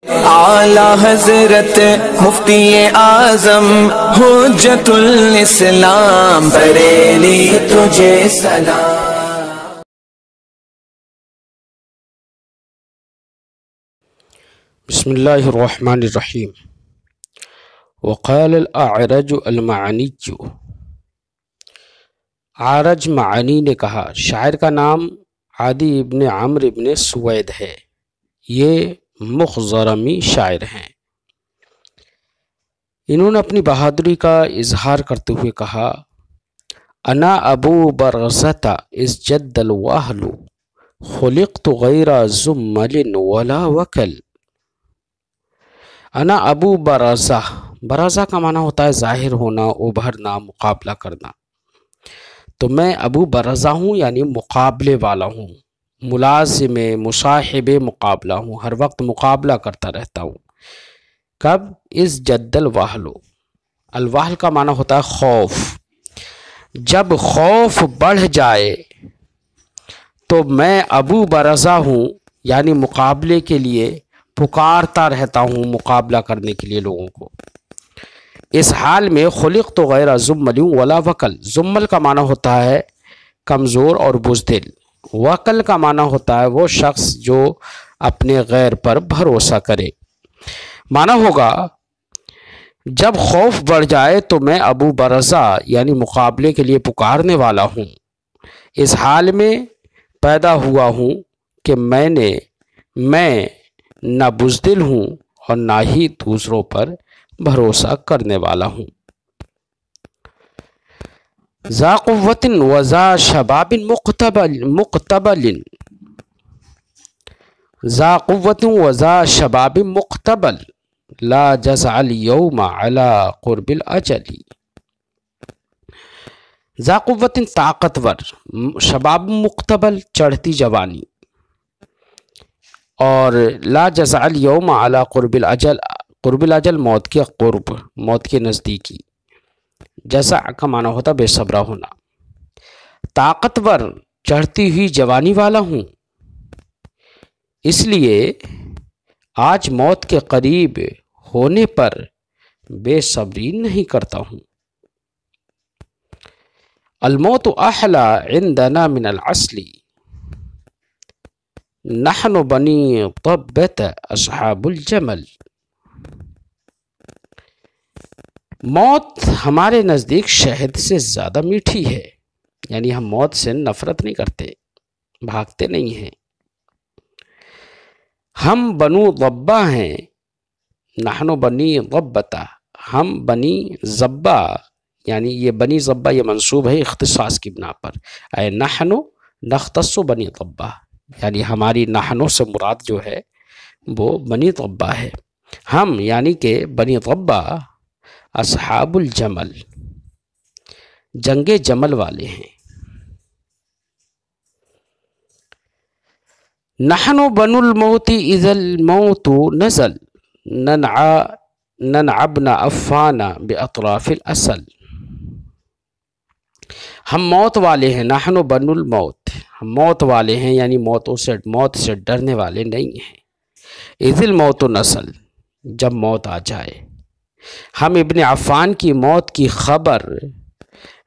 اعلی حضرت مفتی اعظم حجت الاسلام بریلی تجھے سلام۔ بسم اللہ الرحمن الرحیم۔ وقال الاعرج المعنی، اعرج معنی نے کہا، شاعر کا نام عادی ابن عمرو ابن سوید ہے، یہ مخزرمی شاعر ہیں۔ انہوں نے اپنی بہادری کا اظہار کرتے ہوئے کہا، انا ابو برزۃ اذ جد الوہل خلقت غیر زمل ولا وکل۔ انا ابو برزہ، برزہ کا معنی ہوتا ہے ظاہر ہونا، ابھرنا، مقابلہ کرنا۔ تو میں ابو برزہ ہوں، یعنی مقابلے والا ہوں، ملازم مصاحب مقابلہ ہوں، ہر وقت مقابلہ کرتا رہتا ہوں۔ کب؟ اس جد الوہل، الوہل کا معنی ہوتا ہے خوف۔ جب خوف بڑھ جائے تو میں ابو برزہ ہوں، یعنی مقابلے کے لیے پکارتا رہتا ہوں، مقابلہ کرنے کے لیے لوگوں کو۔ اس حال میں خلقت غیر زمل ولا وکل، زمل کا معنی ہوتا ہے کمزور اور بزدل، وکل کا معنی ہوتا ہے وہ شخص جو اپنے غیر پر بھروسہ کرے۔ معنی ہوگا جب خوف بڑھ جائے تو میں ابو برزہ یعنی مقابلے کے لیے پکارنے والا ہوں، اس حال میں پیدا ہوا ہوں کہ میں نہ بزدل ہوں اور نہ ہی دوسروں پر بھروسہ کرنے والا ہوں۔ ذا قوت و ذا شباب مقتبل، ذا قوت و ذا شباب مقتبل لا جزع اليوم على قرب الاجل۔ ذا قوت طاقتور، شباب مقتبل چڑھتی جوانی، اور لا جزع اليوم على قرب الاجل، قرب الاجل موت کے قرب، موت کے نزدیکی۔ جزع کا معنی ہوتا بے صبرا ہونا۔ طاقتور چڑھتی ہوئی جوانی والا ہوں، اس لیے آج موت کے قریب ہونے پر بے صبری نہیں کرتا ہوں۔ الموت احلی عندنا من العسل نحن بنی طبت اصحاب الجمل۔ موت ہمارے نزدیک شہد سے زیادہ میٹھی ہے، یعنی ہم موت سے نفرت نہیں کرتے، بھاگتے نہیں ہیں۔ ہم بنو ضبہ ہیں، نحن بنی ضبتہ، ہم بنی ضبہ، یعنی یہ بنی ضبہ یہ منصوب ہے اختصاص کی بنا پر، اے نحن نختص بنی ضبہ، یعنی ہماری نحنو سے مراد جو ہے وہ بنی ضبہ ہے۔ ہم یعنی کہ بنی ضبہ اصحاب الجمل، جنگ جمل والے ہیں۔ نحن بنو الموت اذا الموت نزل ننعبن افانا باطراف الاسل۔ ہم موت والے ہیں، نحن بنو الموت، ہم موت والے ہیں، یعنی موت سے ڈرنے والے نہیں ہیں۔ اذ الموت نزل، جب موت آ جائے۔ ہم ابن عفان کی موت کی خبر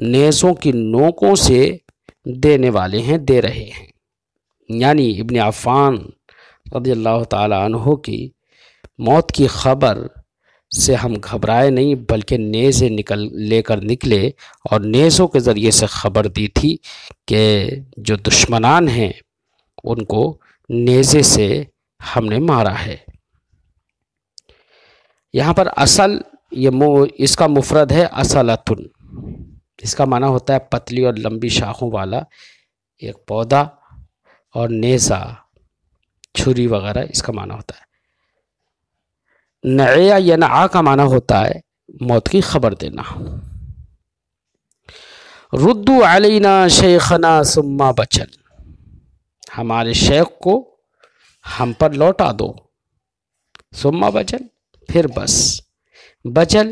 نیزوں کی نوکوں سے دینے والے ہیں، دے رہے ہیں، یعنی ابن عفان رضی اللہ تعالی عنہ کی موت کی خبر سے ہم گھبرائے نہیں، بلکہ نیزے لے کر نکلے اور نیزوں کے ذریعے سے خبر دی تھی کہ جو دشمنان ہیں ان کو نیزے سے ہم نے مارا ہے۔ یہاں پر اصل اس کا مفرد ہے اصلتن، اس کا معنی ہوتا ہے پتلی اور لمبی شاخوں والا ایک پودا، اور نیزہ چھری وغیرہ اس کا معنی ہوتا ہے۔ نعیا ینعا کا معنی ہوتا ہے موت کی خبر دینا۔ ردو علینا شیخنا ثم بچل، ہمارے شیخ کو ہم پر لوٹا دو، ثم بچل پھر بس، بچل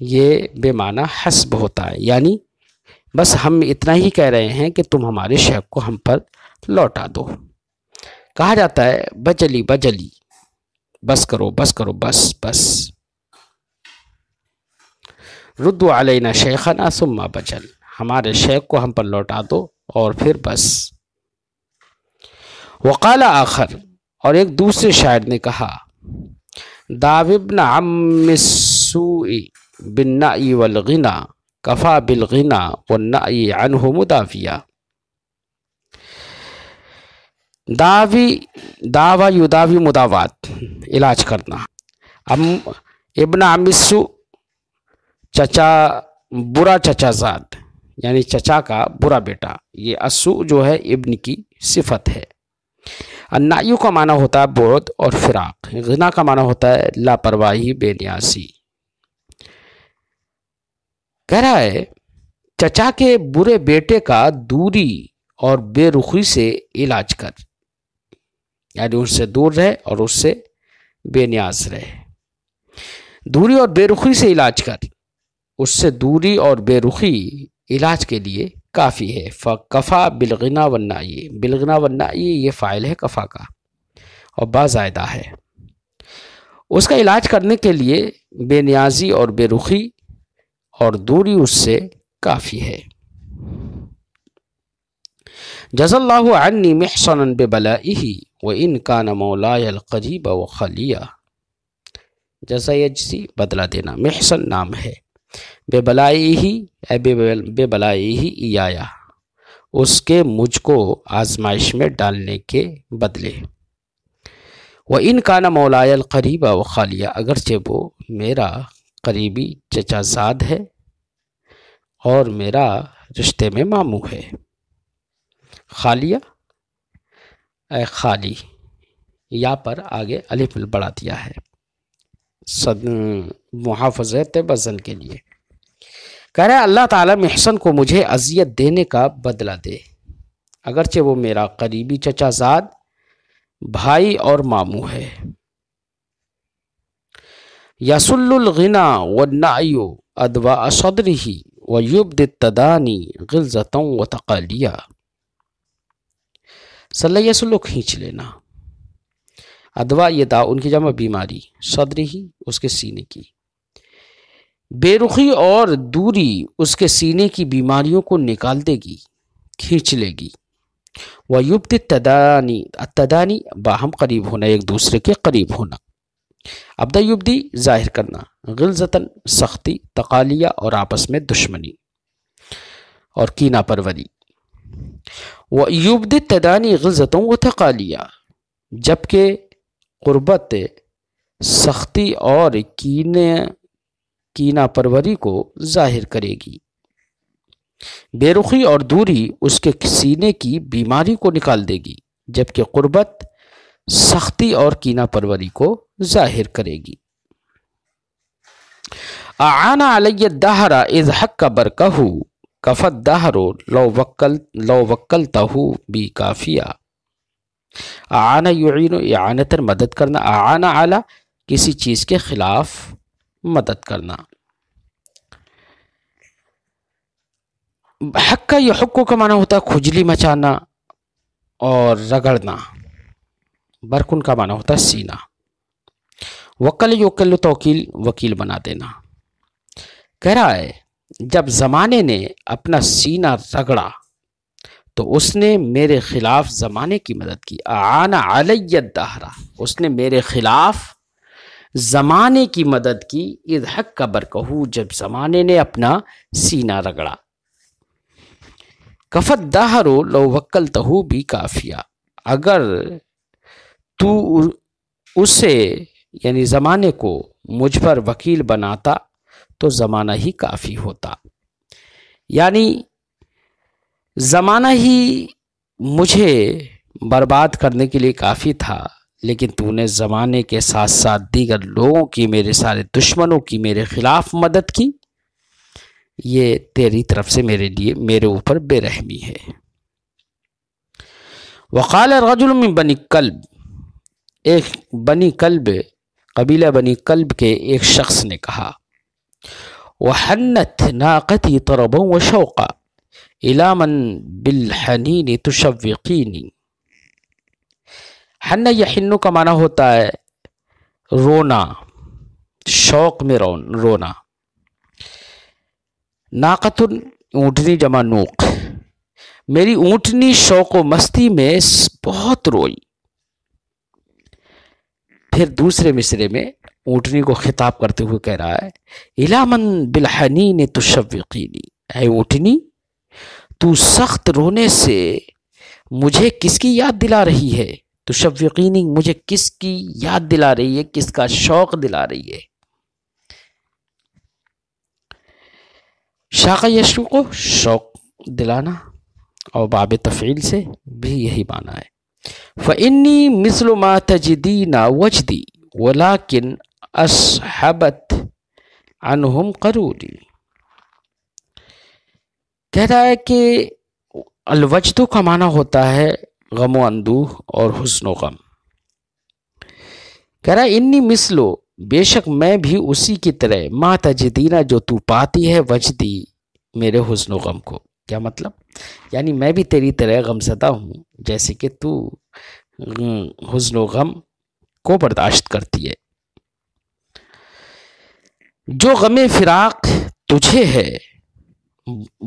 یہ بے معنی حسب ہوتا ہے، یعنی بس ہم اتنا ہی کہہ رہے ہیں کہ تم ہمارے شیخ کو ہم پر لوٹا دو۔ کہا جاتا ہے بجلی بجلی، بس کرو بس کرو بس بس. ردو علینا شیخنا ثم بچل، ہمارے شیخ کو ہم پر لوٹا دو اور پھر بس. وقال آخر، اور ایک دوسرے شاعر نے کہا، داو ابن عم السوء بالنعی والغنا کفا بالغنا والنعی عنہ مدافعہ. داوا یداوی مداوات، علاج کرنا. ابن عم السوء، چچا، برا چچا زاد، یعنی چچا کا برا بیٹا. یہ السوء جو ہے ابن کی صفت ہے. النعی کا معنی ہوتا ہے بعد اور فراق. غنا کا معنی ہوتا ہے لاپرواہی، بے نیازی. کہہ رہا ہے چچا کے برے بیٹے کا دوری اور بے رخی سے علاج کر، یعنی اس سے دور رہے اور اس سے بے نیاز رہے. دوری اور بے رخی سے علاج کر، اس سے دوری اور بے رخی علاج کے لیے کافی ہے. فکفا بالغنا والنعی، بالغنا والنعی یہ فاعل ہے کفا کا اور با زائدہ ہے. اس کا علاج کرنے کے لیے بے نیازی اور بے رخی اور دوری اس سے کافی ہے. جزا اللہ عنی محصنا ببلائہ وان کان مولاي القریب وخلیہ. جزا یجزی بدلہ دینا، محسن نام ہے، بے بلائہ ایایا، اس کے مجھ کو آزمائش میں ڈالنے کے بدلے. وَإِنْ كَانَ مَوْلَايَ الْقَرِيبَ وَخَالِيَ، اگرچہ وہ میرا قریبی چچا زاد ہے اور میرا رشتے میں ماموں ہے. خالیہ اے خالی، یا پر آگے الف بڑھا دیا ہے محافظت وزن کے لیے. کہہ رہا ہے اللہ تعالیٰ محسن کو مجھے اذیت دینے کا بدلہ دے، اگرچہ وہ میرا قریبی چچا زاد، بھائی اور ماموں ہے. یسل الغنا والنعی ادواء صدرہ ویبد التدانی غلظۃ وتقالیہ. صلی یسلو کھینچ لینا، ادوا یہ دا ان کی جمع بیماری، صدر ہی اس کے سینے کی، بے رخی اور دوری اس کے سینے کی بیماریوں کو نکال دے گی، کھینچ لے گی. وَيُبْدِ التَّدَانِي، التدانی باہم قریب ہونا، ایک دوسرے کے قریب ہونا. ابدا یبدی ظاہر کرنا، غلظتاً سختی، تقالیہ اور آپس میں دشمنی اور کینہ پروری. وَيُبْدِ التَّدَانِي غلظتاً وتقالیہ، جبکہ قربت سختی اور کینہ پروری کو ظاہر کرے گی. بے رخی اور دوری اس کے سینے کی بیماری کو نکال دے گی، جبکہ قربت سختی اور کینہ پروری کو ظاہر کرے گی. اعان علی الدہر اذ حق برکہ کفت الدہر لو وکلتہ بی کافیہ. اعان یعین، اعانتاً مدد کرنا، اعان علی کسی چیز کے خلاف مدد کرنا. حق کا یہ حق کا معنی ہوتا ہے کھجلی مچانا اور رگڑنا. برکن کا معنی ہوتا ہے سینہ. وکل یوکل توکیل، وکیل بنا دینا. کہہ رہا ہے جب زمانے نے اپنا سینہ رگڑا تو اس نے میرے خلاف زمانے کی مدد کی. اعان علی الدہر، اس نے میرے خلاف زمانے کی مدد کی. اذ حق برکہ، جب زمانے نے اپنا سینہ رگڑا. کفت الدہر لو وکلتہ بی کافیہ، اگر تو اسے یعنی زمانے کو مجھ پر وکیل بناتا تو زمانہ ہی کافی ہوتا. یعنی زمانہ ہی مجھے برباد کرنے کے لیے کافی تھا، لیکن تو نے زمانے کے ساتھ ساتھ دیگر لوگوں کی، میرے سارے دشمنوں کی میرے خلاف مدد کی. یہ تیری طرف سے میرے لیے، میرے اوپر بے رحمی ہے. وقال رجل من بنی کلب، ایک بنی کلب، قبیلہ بنی کلب کے ایک شخص نے کہا، وحنت ناقتی طربا وشوقا الی من بالحنین تشوقینی. حن یحن کا معنی ہوتا ہے رونا، شوق میں رونا. ناقتن اونٹنی جمع نوق. میری اونٹنی شوق و مستی میں بہت روئی. پھر دوسرے مصرے میں اونٹنی کو خطاب کرتے ہوئے کہہ رہا ہے اِلیٰ مَن بِالْحَنِینِ تُشَوِّقِینِ. اے اونٹنی تو سخت رونے سے مجھے کس کی یاد دلا رہی ہے؟ تشوقینی مجھے کس کی یاد دلا رہی ہے، کس کا شوق دلا رہی ہے؟ شاق یشوق شوق دلانا، اور باب تفعیل سے بھی یہی معنی ہے. فإنی مثل ما تجدین وجدی ولکن اصحبت عنہم قروری. کہہ رہا ہے کہ الوجد کا معنی ہوتا ہے غم و اندوہ اور حزن و غم. کہہ رہا ہے انی مثلو بے شک میں بھی اسی کی طرح ما تجدینہ جو تو پاتی ہے وجدی میرے حزن و غم کو. کیا مطلب؟ یعنی میں بھی تیری طرح غم زدہ ہوں جیسے کہ تو حزن و غم کو برداشت کرتی ہے. جو غم فراق تجھے ہے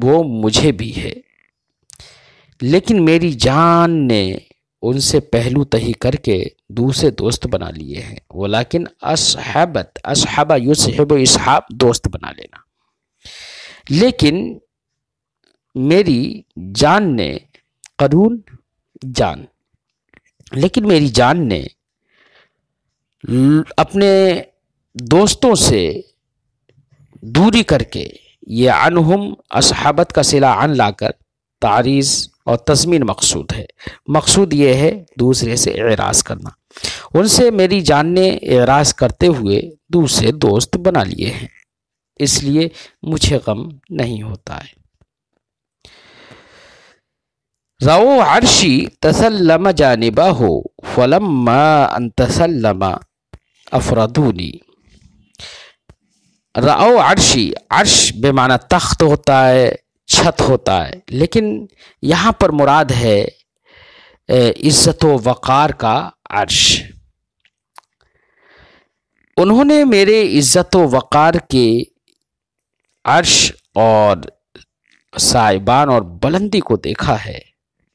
وہ مجھے بھی ہے، لیکن میری جان نے ان سے پہلو تہی کر کے دوسرے دوست بنا لیے ہیں. ولیکن اصحابت، اصحابہ یصحب اصحاب دوست بنا لینا. لیکن میری جان نے، قرون جان، لیکن میری جان نے اپنے دوستوں سے دوری کر کے، یہ عنہم اصحابت کا صلہ عن لا کر تعریض اور تضمین مقصود ہے. مقصود یہ ہے دوسرے سے اعراض کرنا. ان سے میری جان نے اعراض کرتے ہوئے دوسرے دوست بنا لیے ہیں، اس لیے مجھے غم نہیں ہوتا ہے. رَأَوْا عَرْشِی تَسَلَّمَ جَانِبَهُ فَلَمَّا أَن تَسَلَّمَ أَفْرَدُونِی. رَأَوْا عَرْشِی، عرش بے معنی تخت ہوتا ہے، چھت ہوتا ہے، لیکن یہاں پر مراد ہے عزت و وقار کا عرش. انہوں نے میرے عزت و وقار کے عرش اور سائبان اور بلندی کو دیکھا ہے.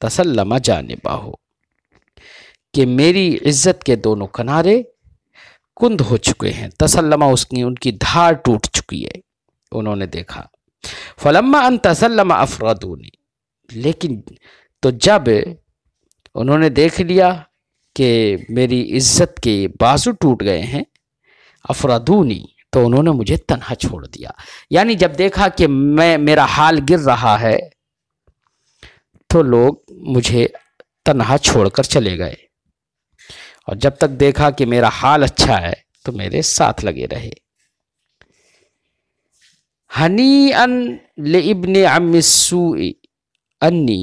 تسلم جانبہ، کہ میری عزت کے دونوں کنارے کند ہو چکے ہیں. تسلمہ ان کی دھار ٹوٹ چکی ہے، انہوں نے دیکھا. فلما ان تسلم افردونی، لیکن تو جب انہوں نے دیکھ لیا کہ میری عزت کے بازو ٹوٹ گئے ہیں، افردونی تو انہوں نے مجھے تنہا چھوڑ دیا. یعنی جب دیکھا کہ میرا حال گر رہا ہے تو لوگ مجھے تنہا چھوڑ کر چلے گئے، اور جب تک دیکھا کہ میرا حال اچھا ہے تو میرے ساتھ لگے رہے. ہنیئا لابن عم السوء انی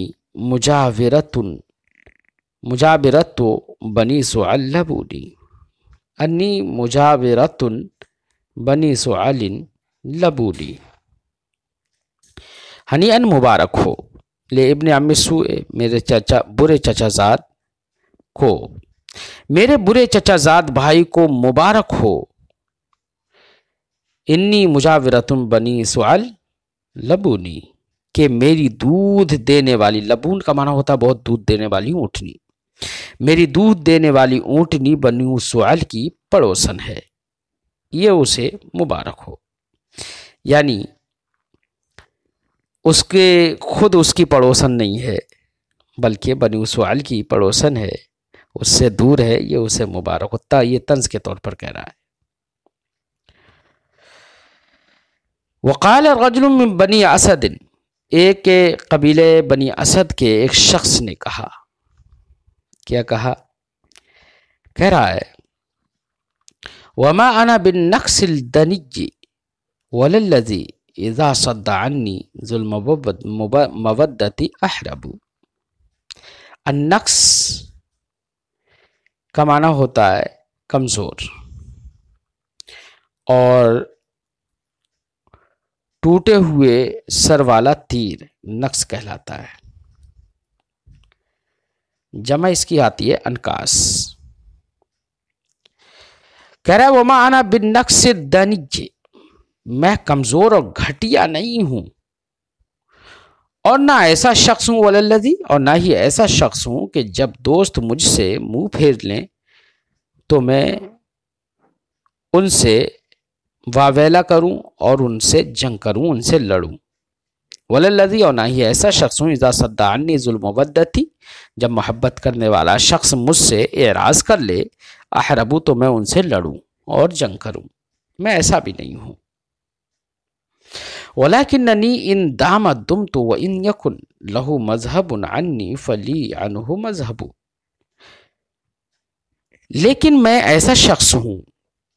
مجاورت بنی سعل لبونی. انی مجاورت بنی سعل لبونی. ہنیئا مبارک ہو، لابن عم السوء میرے برے چچا زاد کو، میرے برے چچا زاد بھائی کو مبارک ہو. انی مجاورتن بنی سعل لبونی، کہ میری دودھ دینے والی، لبون کا معنی ہوتا ہے بہت دودھ دینے والی اونٹنی، میری دودھ دینے والی اونٹنی بنی سعل کی پڑوسن ہے، یہ اسے مبارک ہو. یعنی اس کے خود اس کی پڑوسن نہیں ہے بلکہ بنی سعل کی پڑوسن ہے، اس سے دور ہے، یہ اسے مبارک ہوتا. یہ طنز کے طور پر کہہ رہا ہے. وقال رجل من بنی اسد، ایک قبیلے بنی اسد کے ایک شخص نے کہا. کیا کہا؟ کہہ رہا ہے وما انا بالنقص الدنی وللذی اذا صد عنی ذو المودۃ احرب. النقص کا معنی ہوتا ہے کمزور، اور ٹوٹے ہوئے سر والا تیر نقص کہلاتا ہے. جمع اس کی آتی ہے انکاس. کہہ رہا ہے وما انا بالنقص الدنج، میں کمزور اور گھٹیا نہیں ہوں، اور نہ ایسا شخص ہوں وللذی، اور نہ ہی ایسا شخص ہوں کہ جب دوست مجھ سے منہ پھیر لیں تو میں ان سے واویلا کروں اور ان سے جنگ کروں، ان سے لڑوں۔ وللذی، اور نہ ہی ایسا شخص ہوں اذا صد عنی ذو المودتی، جب محبت کرنے والا شخص مجھ سے اعراض کر لے، احربو، تو میں ان سے لڑوں اور جنگ کروں، میں ایسا بھی نہیں ہوں۔ ولیکننی ان دام دمت وان یکن لہ مذہب عنی فلی عنہ مذہب، لیکن میں ایسا شخص ہوں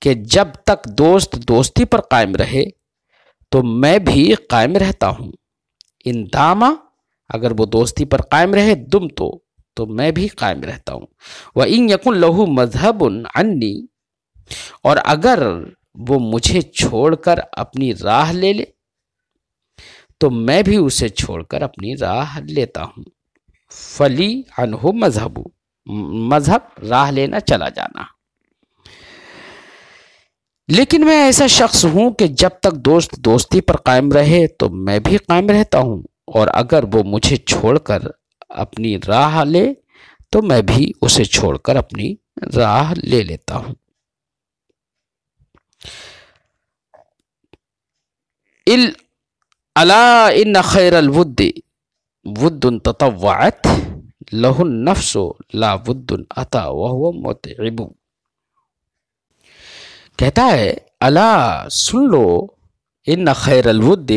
کہ جب تک دوست دوستی پر قائم رہے تو میں بھی قائم رہتا ہوں۔ ان داما، اگر وہ دوستی پر قائم رہے، دم تو میں بھی قائم رہتا ہوں۔ وَإِن يَكُنْ لَهُ مَذْهَبٌ عَنِّي، اور اگر وہ مجھے چھوڑ کر اپنی راہ لے لے تو میں بھی اسے چھوڑ کر اپنی راہ لیتا ہوں۔ فلی عنہ مذہب، مذہب راہ لینا، چلا جانا۔ لیکن میں ایسا شخص ہوں کہ جب تک دوست دوستی پر قائم رہے تو میں بھی قائم رہتا ہوں، اور اگر وہ مجھے چھوڑ کر اپنی راہ لے تو میں بھی اسے چھوڑ کر اپنی راہ لے لیتا ہوں۔ الا ان خیر الود ود تطوعت لہ النفس لا ود اتی وہو متعب، کہتا ہے الا، سن لو، ان خیر الود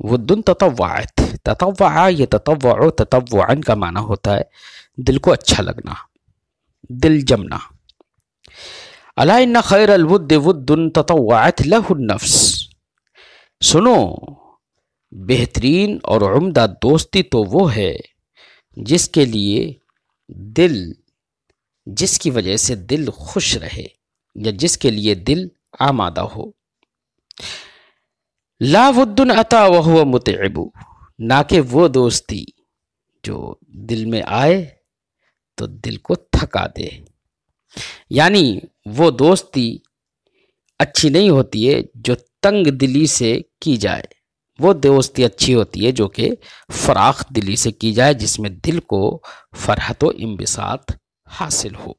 ود تطوعت، تطوع، یہ تطوع تطوعا کا معنی ہوتا ہے دل کو اچھا لگنا، دل جمنا۔ الا ان خیر الود ود تطوعت لہ النفس، سنو، بہترین اور عمدہ دوستی تو وہ ہے جس کے لیے دل، جس کی وجہ سے دل خوش رہے یا جس کے لیے دل آمادہ ہو۔ لا ود اتی وہو متعب، نہ کہ وہ دوستی جو دل میں آئے تو دل کو تھکا دے، یعنی وہ دوستی اچھی نہیں ہوتی ہے جو تنگ دلی سے کی جائے، وہ دوستی اچھی ہوتی ہے جو کہ فراخ دلی سے کی جائے، جس میں دل کو فرحت و انبساط حاصل ہو۔